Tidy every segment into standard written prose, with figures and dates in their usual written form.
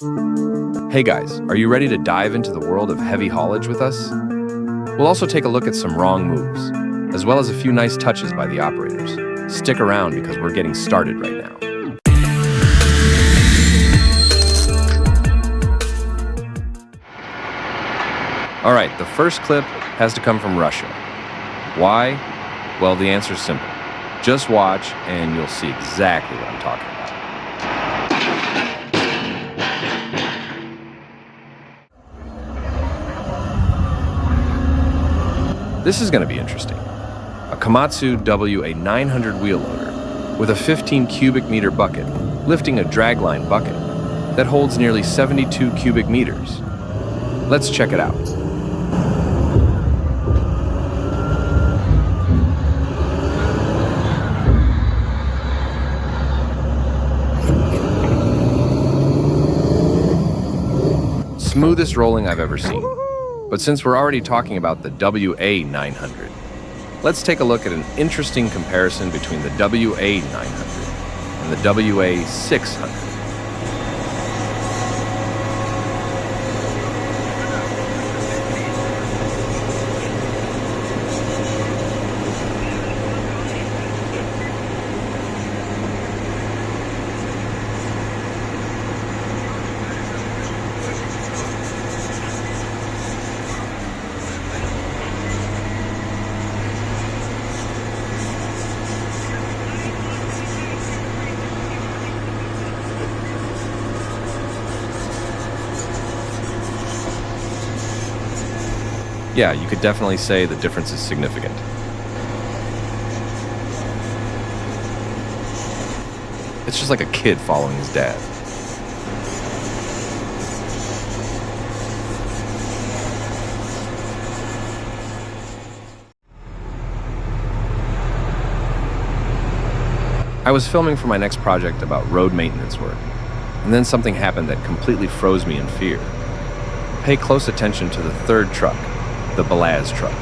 Hey guys, are you ready to dive into the world of heavy haulage with us? We'll also take a look at some wrong moves, as well as a few nice touches by the operators. Stick around because we're getting started right now. All right, the first clip has to come from Russia. Why? Well, the answer's simple. Just watch and you'll see exactly what I'm talking about. This is going to be interesting. A Komatsu WA 900 wheel loader with a 15 cubic meter bucket lifting a dragline bucket that holds nearly 72 cubic meters. Let's check it out. Smoothest rolling I've ever seen. But since we're already talking about the WA 900, let's take a look at an interesting comparison between the WA 900 and the WA 600. Yeah, you could definitely say the difference is significant. It's just like a kid following his dad. I was filming for my next project about road maintenance work, and then something happened that completely froze me in fear. Pay close attention to the third truck, the Balaz truck.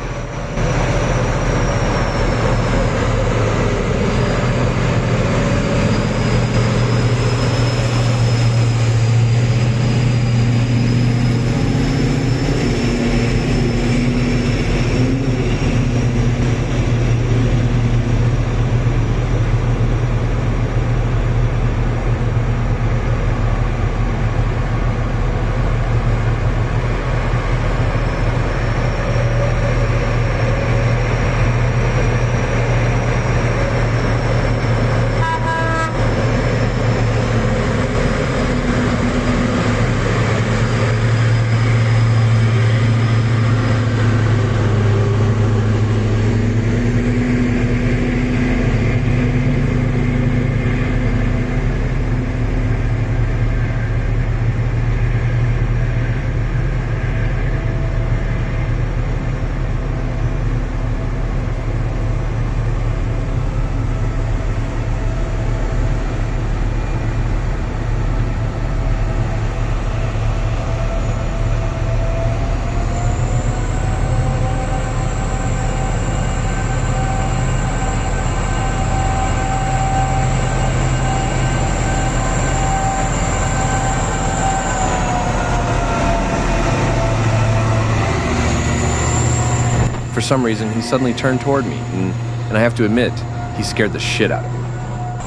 For some reason, he suddenly turned toward me, and I have to admit, he scared the shit out of me.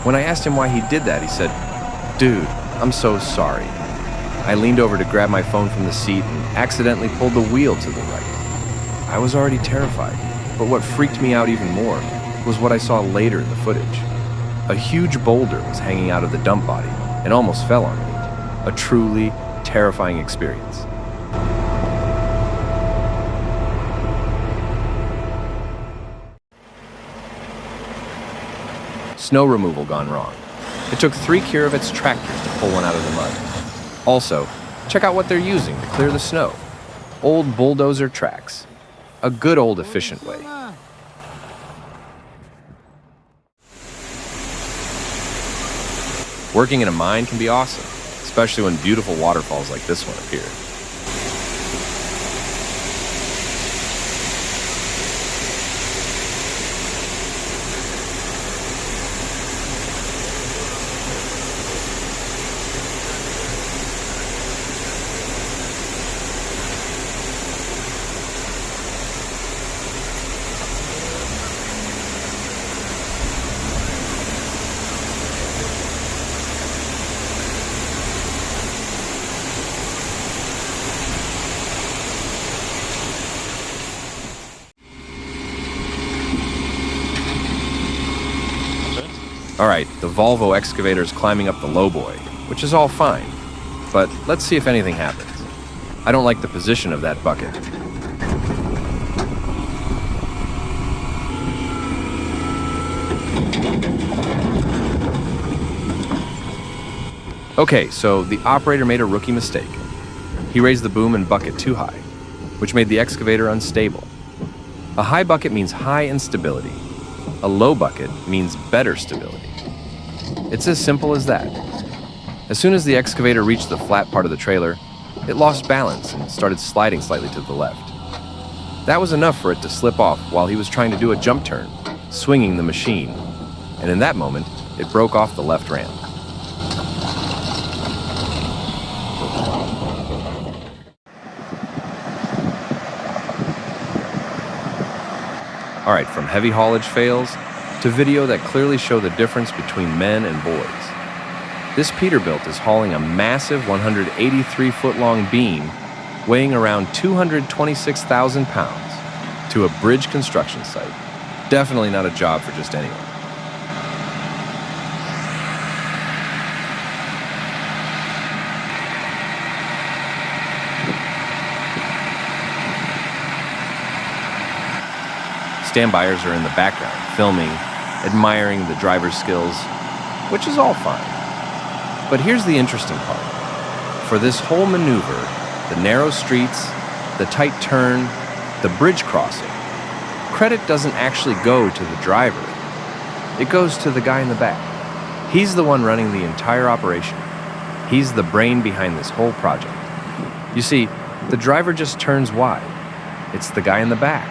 When I asked him why he did that, he said, "Dude, I'm so sorry." I leaned over to grab my phone from the seat and accidentally pulled the wheel to the right. I was already terrified, but what freaked me out even more was what I saw later in the footage. A huge boulder was hanging out of the dump body and almost fell on me. A truly terrifying experience. Snow removal gone wrong. It took 3 Kenworth's tractors to pull one out of the mud. Also, check out what they're using to clear the snow. Old bulldozer tracks. A good old efficient way. Working in a mine can be awesome, especially when beautiful waterfalls like this one appear. All right, the Volvo excavator is climbing up the lowboy, which is all fine. But let's see if anything happens. I don't like the position of that bucket. Okay, so the operator made a rookie mistake. He raised the boom and bucket too high, which made the excavator unstable. A high bucket means high instability. A low bucket means better stability. It's as simple as that. As soon as the excavator reached the flat part of the trailer, it lost balance and started sliding slightly to the left. That was enough for it to slip off while he was trying to do a jump turn, swinging the machine. And in that moment, it broke off the left ramp. All right, from heavy haulage fails to video that clearly show the difference between men and boys. This Peterbilt is hauling a massive 183-foot-long beam weighing around 226,000 pounds to a bridge construction site. Definitely not a job for just anyone. Standbyers are in the background, filming, admiring the driver's skills, which is all fine. But here's the interesting part. For this whole maneuver, the narrow streets, the tight turn, the bridge crossing, credit doesn't actually go to the driver. It goes to the guy in the back. He's the one running the entire operation. He's the brain behind this whole project. You see, the driver just turns wide. It's the guy in the back,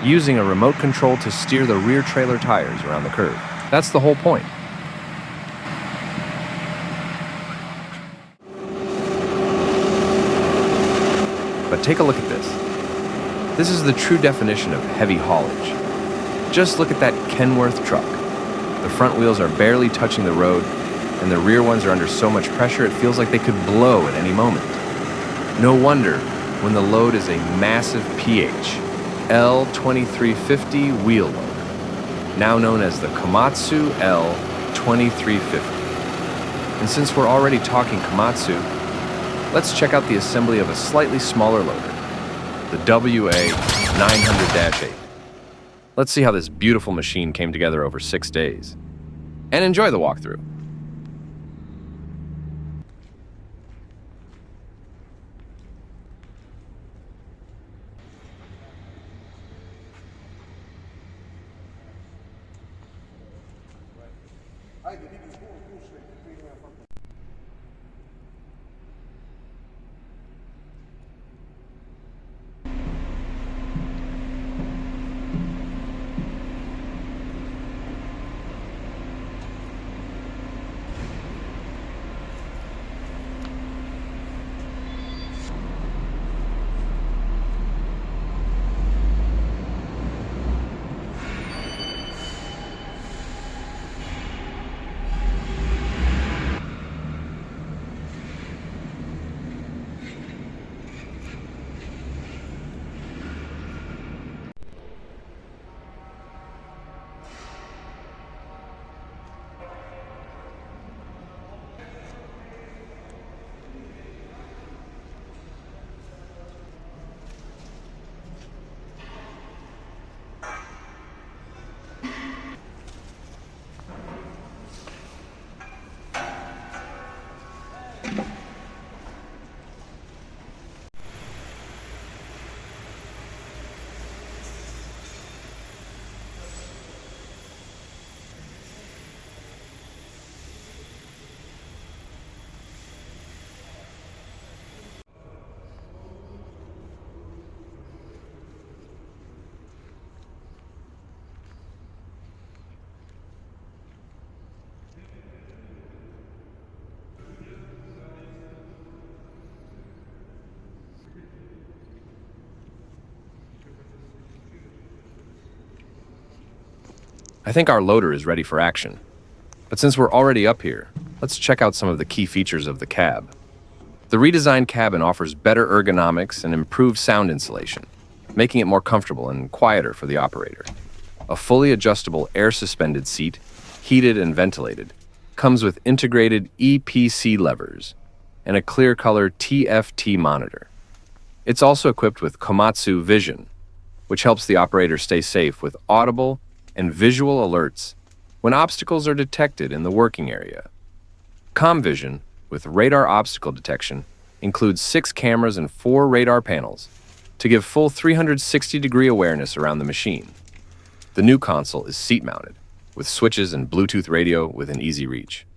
using a remote control to steer the rear trailer tires around the curve. That's the whole point. But take a look at this. This is the true definition of heavy haulage. Just look at that Kenworth truck. The front wheels are barely touching the road, and the rear ones are under so much pressure it feels like they could blow at any moment. No wonder when the load is a massive PH L2350 wheel loader, now known as the Komatsu L2350. And since we're already talking Komatsu, let's check out the assembly of a slightly smaller loader, the WA900-8. Let's see how this beautiful machine came together over 6 days. And enjoy the walkthrough. I think our loader is ready for action. But since we're already up here, let's check out some of the key features of the cab. The redesigned cabin offers better ergonomics and improved sound insulation, making it more comfortable and quieter for the operator. A fully adjustable air-suspended seat heated and ventilated, comes with integrated EPC levers and a clear-color TFT monitor. It's also equipped with Komatsu Vision, which helps the operator stay safe with audible and visual alerts when obstacles are detected in the working area. ComVision, with radar obstacle detection, includes 6 cameras and 4 radar panels to give full 360-degree awareness around the machine. The new console is seat-mounted, with switches and Bluetooth radio within easy reach.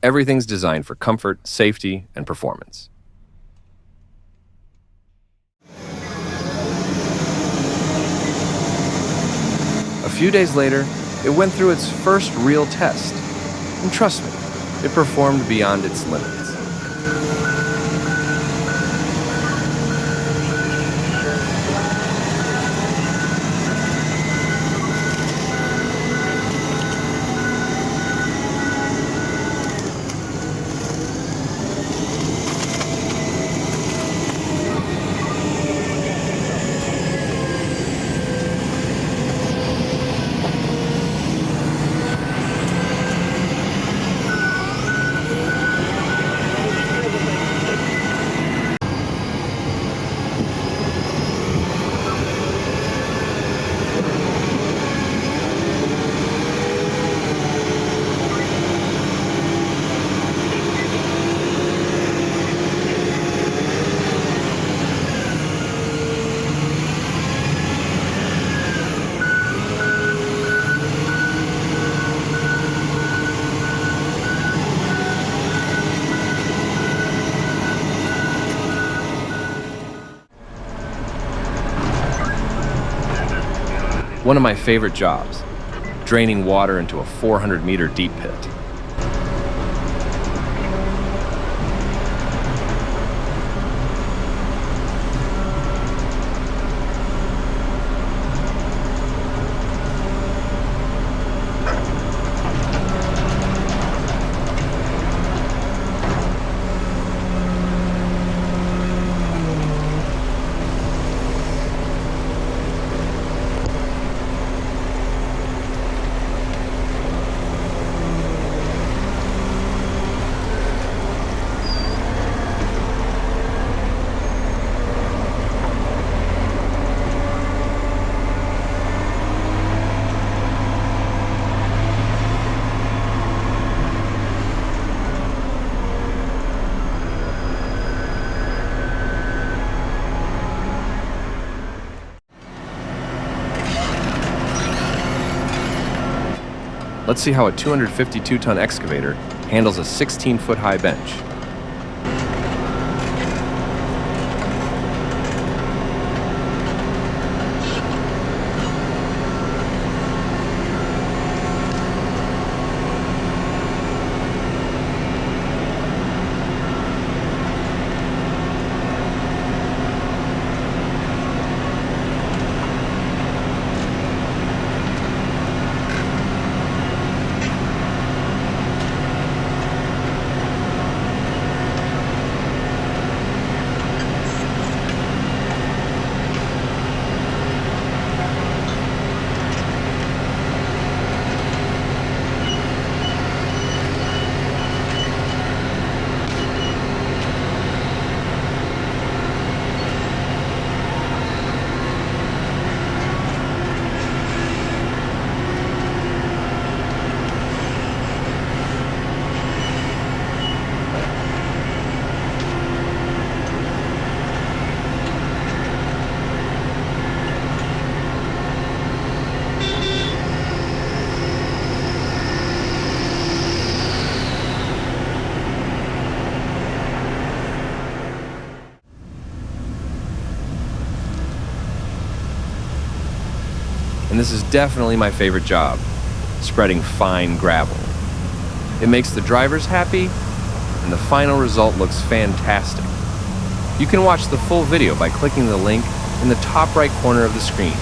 Everything's designed for comfort, safety, and performance. A few days later, it went through its first real test, and trust me, it performed beyond its limits. One of my favorite jobs, draining water into a 400-meter deep pit. Let's see how a 252-ton excavator handles a 16-foot-high bench. And this is definitely my favorite job, spreading fine gravel. It makes the drivers happy, and the final result looks fantastic. You can watch the full video by clicking the link in the top right corner of the screen.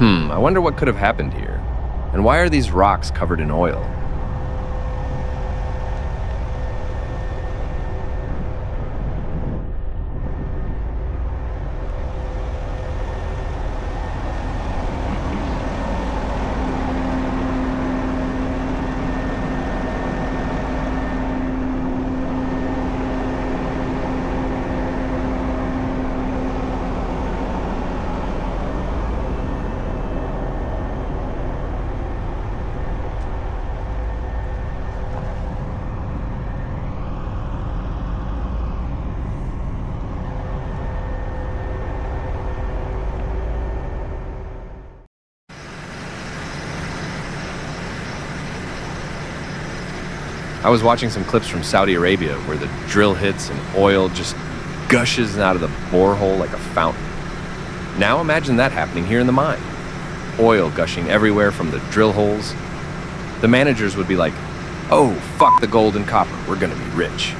I wonder what could have happened here. And why are these rocks covered in oil? I was watching some clips from Saudi Arabia where the drill hits and oil just gushes out of the borehole like a fountain. Now imagine that happening here in the mine. Oil gushing everywhere from the drill holes. The managers would be like, "Oh, fuck the gold and copper, we're gonna be rich."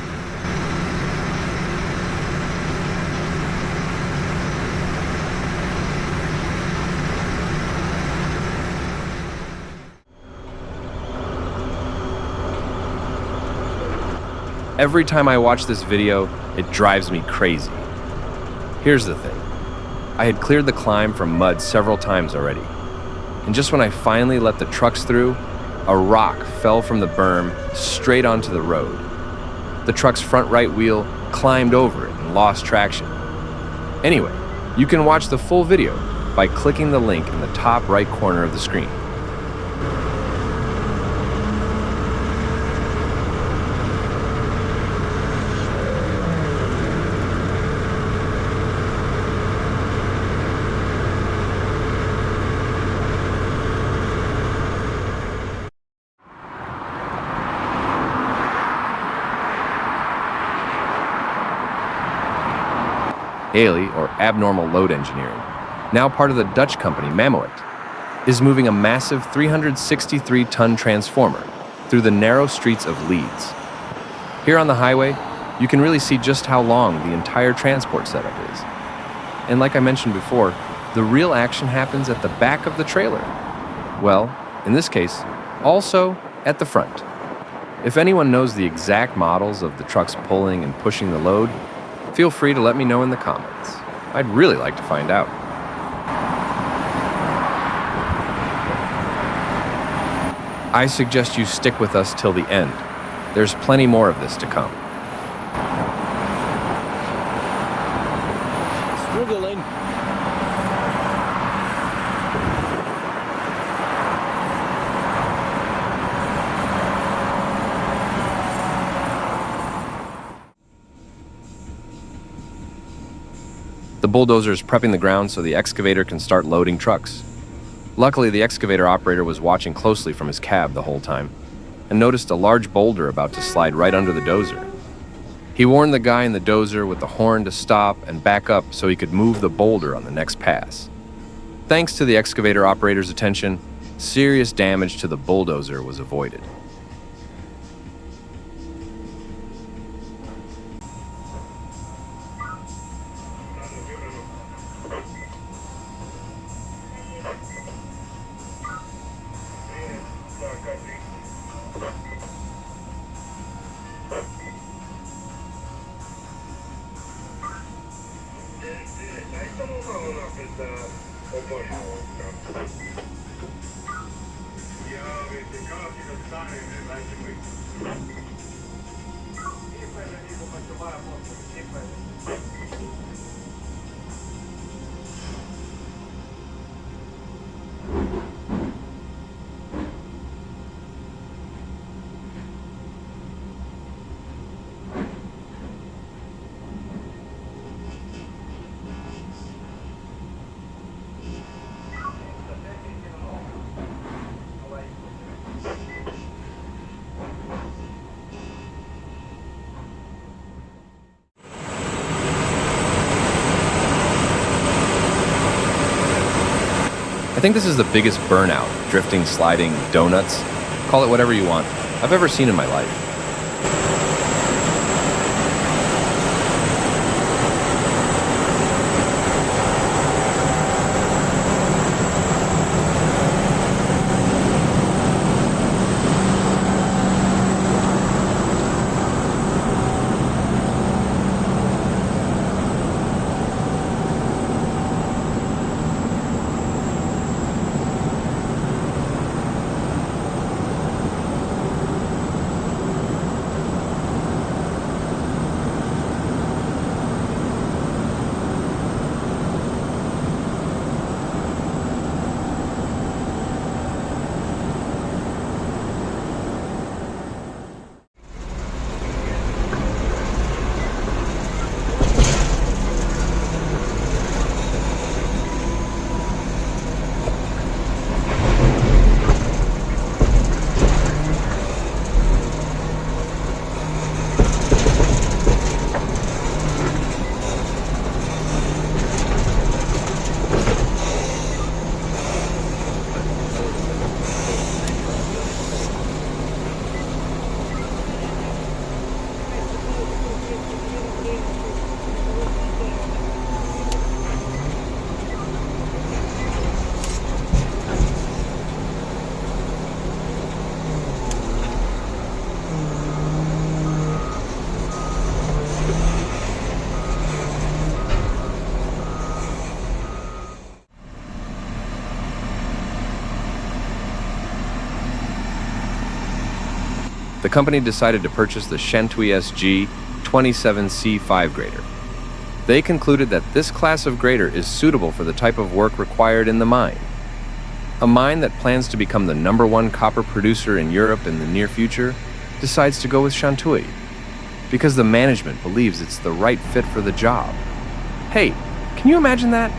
Every time I watch this video, it drives me crazy. Here's the thing. I had cleared the climb from mud several times already. And just when I finally let the trucks through, a rock fell from the berm straight onto the road. The truck's front right wheel climbed over it and lost traction. Anyway, you can watch the full video by clicking the link in the top right corner of the screen. ALE, or Abnormal Load Engineering, now part of the Dutch company Mammoet, is moving a massive 363-ton transformer through the narrow streets of Leeds. Here on the highway, you can really see just how long the entire transport setup is. And like I mentioned before, the real action happens at the back of the trailer. Well, in this case, also at the front. If anyone knows the exact models of the trucks pulling and pushing the load, feel free to let me know in the comments. I'd really like to find out. I suggest you stick with us till the end. There's plenty more of this to come. Struggling. The bulldozer is prepping the ground so the excavator can start loading trucks. Luckily, the excavator operator was watching closely from his cab the whole time and noticed a large boulder about to slide right under the dozer. He warned the guy in the dozer with the horn to stop and back up so he could move the boulder on the next pass. Thanks to the excavator operator's attention, serious damage to the bulldozer was avoided. I think this is the biggest burnout, drifting, sliding, donuts, call it whatever you want, I've ever seen in my life. the company decided to purchase the Shantui SG 27C5 grader. They concluded that this class of grader is suitable for the type of work required in the mine. A mine that plans to become the #1 copper producer in Europe in the near future decides to go with Shantui because the management believes it's the right fit for the job. Hey, can you imagine that?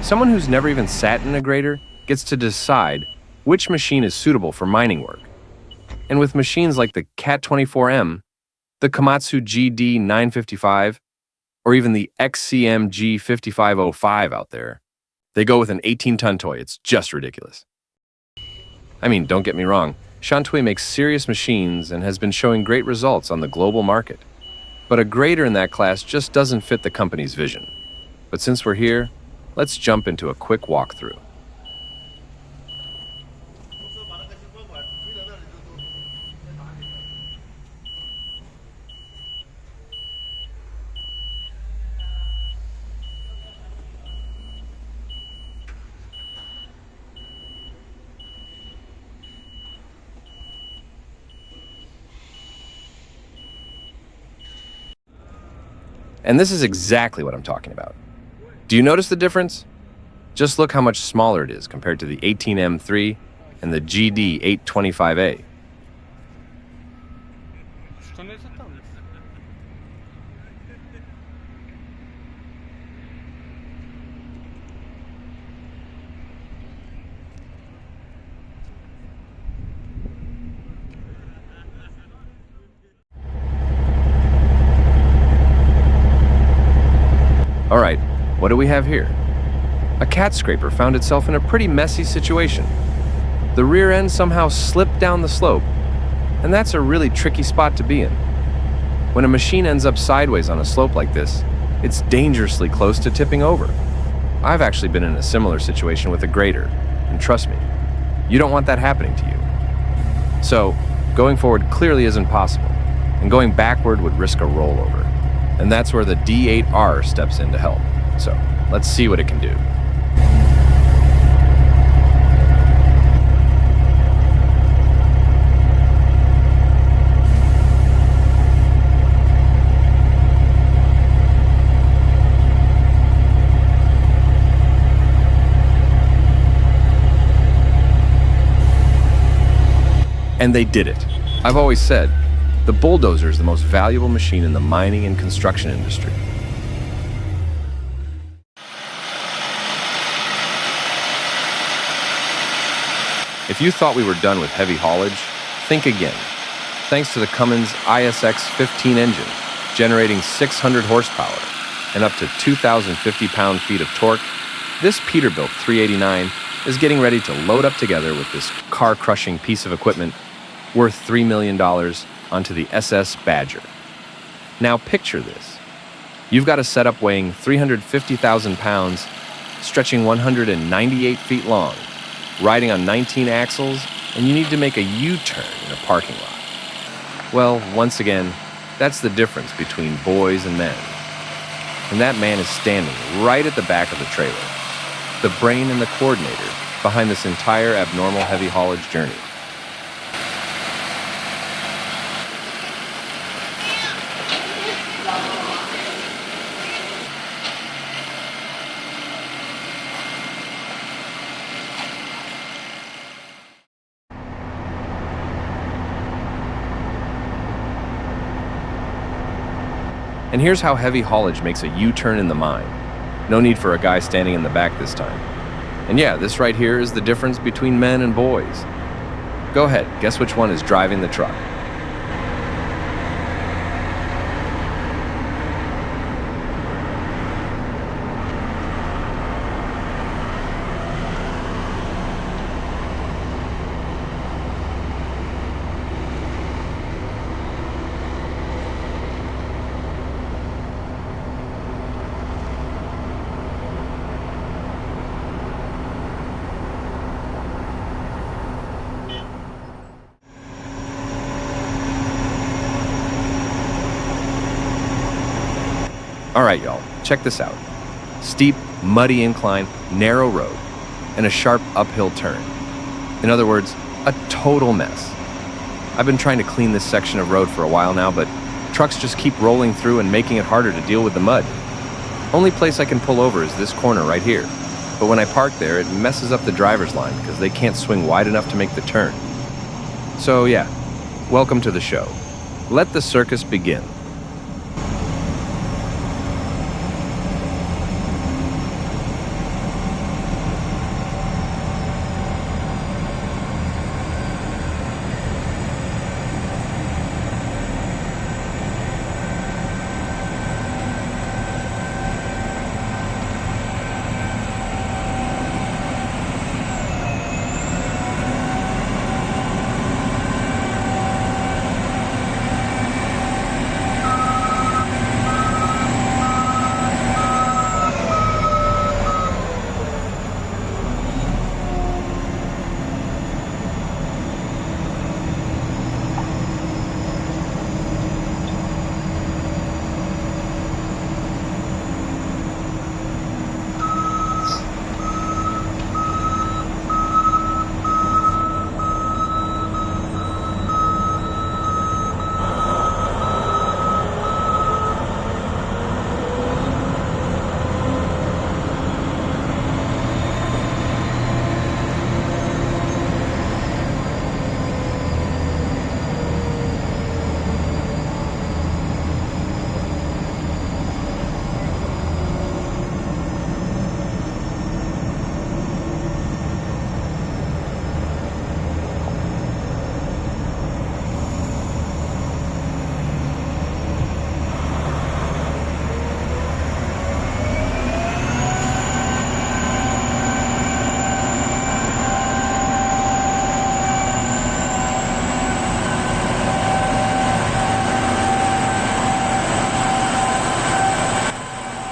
Someone who's never even sat in a grader gets to decide which machine is suitable for mining work. And with machines like the CAT 24M, the Komatsu GD 955, or even the XCM G 5505 out there, they go with an 18-ton toy. It's just ridiculous. I mean, don't get me wrong, Shantui makes serious machines and has been showing great results on the global market. But a grader in that class just doesn't fit the company's vision. But since we're here, let's jump into a quick walkthrough. And this is exactly what I'm talking about. Do you notice the difference? Just look how much smaller it is compared to the 18M3 and the GD 825A. All right, what do we have here? A cat scraper found itself in a pretty messy situation. The rear end somehow slipped down the slope, and that's a really tricky spot to be in. When a machine ends up sideways on a slope like this, it's dangerously close to tipping over. I've actually been in a similar situation with a grader, and trust me, you don't want that happening to you. So, going forward clearly isn't possible, and going backward would risk a rollover. And that's where the D8R steps in to help. So, let's see what it can do. And they did it. I've always said, the bulldozer is the most valuable machine in the mining and construction industry. If you thought we were done with heavy haulage, think again. Thanks to the Cummins ISX 15 engine, generating 600 horsepower and up to 2,050 pound-feet of torque, this Peterbilt 389 is getting ready to load up together with this car-crushing piece of equipment worth $3 million onto the SS Badger. Now picture this. You've got a setup weighing 350,000 pounds, stretching 198 feet long, riding on 19 axles, and you need to make a U-turn in a parking lot. Well, once again, that's the difference between boys and men. And that man is standing right at the back of the trailer, the brain and the coordinator behind this entire abnormal heavy haulage journey. And here's how heavy haulage makes a U-turn in the mine. No need for a guy standing in the back this time. And yeah, this right here is the difference between men and boys. Go ahead, guess which one is driving the truck. All right, y'all, check this out. Steep, muddy incline, narrow road, and a sharp uphill turn. In other words, a total mess. I've been trying to clean this section of road for a while now, but trucks just keep rolling through and making it harder to deal with the mud. Only place I can pull over is this corner right here, but when I park there, it messes up the driver's line because they can't swing wide enough to make the turn. So yeah, welcome to the show. Let the circus begin.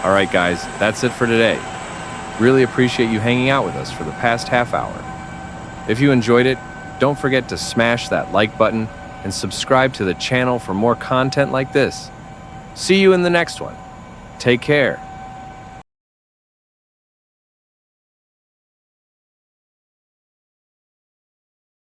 All right, guys, that's it for today. Really appreciate you hanging out with us for the past half hour. If you enjoyed it, don't forget to smash that like button and subscribe to the channel for more content like this. See you in the next one. Take care.